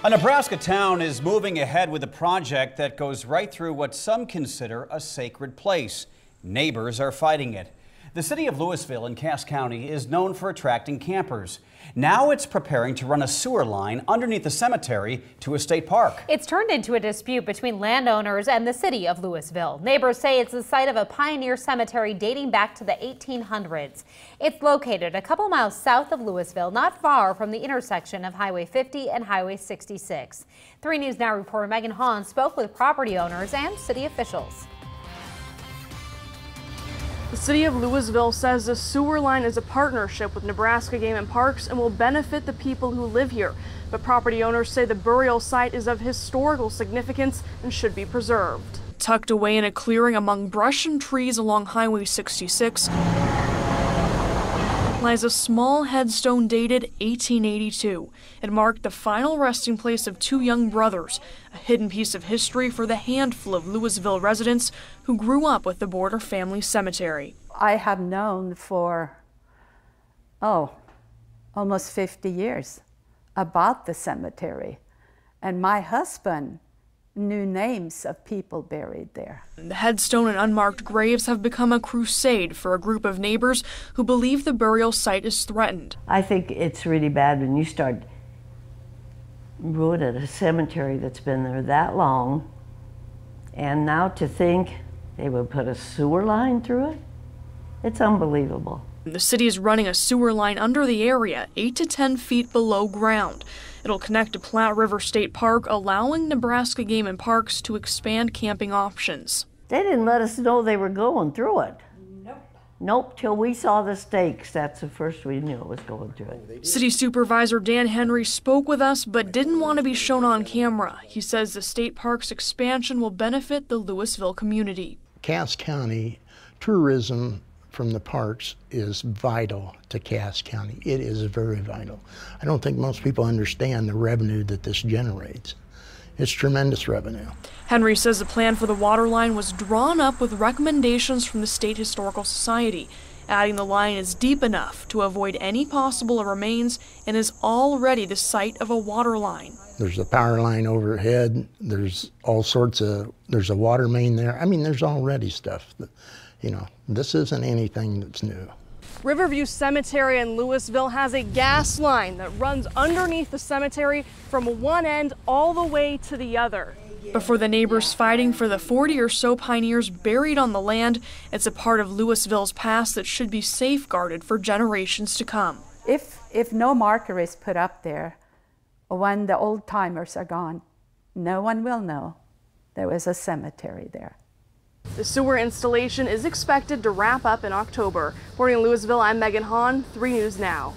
A Nebraska town is moving ahead with a project that goes right through what some consider a sacred place. Neighbors are fighting it. The city of Louisville in Cass County is known for attracting campers. Now it's preparing to run a sewer line underneath the cemetery to a state park. It's turned into a dispute between landowners and the city of Louisville. Neighbors say it's the site of a pioneer cemetery dating back to the 1800s. It's located a couple miles south of Louisville, not far from the intersection of Highway 50 and Highway 66. 3 News Now reporter Megan Hahn spoke with property owners and city officials. The city of Louisville says the sewer line is a partnership with Nebraska Game and Parks and will benefit the people who live here. But property owners say the burial site is of historical significance and should be preserved. Tucked away in a clearing among brush and trees along Highway 66 lies a small headstone dated 1882. It marked the final resting place of 2 young brothers, a hidden piece of history for the handful of Louisville residents who grew up with the Border Family Cemetery. I have known for, almost 50 years about the cemetery, and my husband knew names of people buried there. The headstone and unmarked graves have become a crusade for a group of neighbors who believe the burial site is threatened. I think it's really bad when you start ruining a cemetery that's been there that long, and now to think they would put a sewer line through it, it's unbelievable. The city is running a sewer line under the area, 8 to 10 feet below ground. It'll connect to Platte River State Park, allowing Nebraska Game and Parks to expand camping options. They didn't let us know they were going through it. Nope, till we saw the stakes. That's the first we knew it was going through it. City Supervisor Dan Henry spoke with us, but didn't want to be shown on camera. He says the state park's expansion will benefit the Louisville community. Cass County tourism from the parks is vital to Cass County. It is very vital. I don't think most people understand the revenue that this generates. It's tremendous revenue. Henry says the plan for the water line was drawn up with recommendations from the State Historical Society. Adding the line is deep enough to avoid any possible remains and is already the site of a water line. There's a power line overhead. There's all sorts of, there's a water main there. I mean, there's already stuff that, this isn't anything that's new. Riverview Cemetery in Louisville has a gas line that runs underneath the cemetery from one end all the way to the other. But for the neighbors fighting for the 40 or so pioneers buried on the land, it's a part of Louisville's past that should be safeguarded for generations to come. If no marker is put up there, when the old timers are gone, no one will know there was a cemetery there. The sewer installation is expected to wrap up in October. Reporting in Louisville, I'm Megan Hahn, 3 News Now.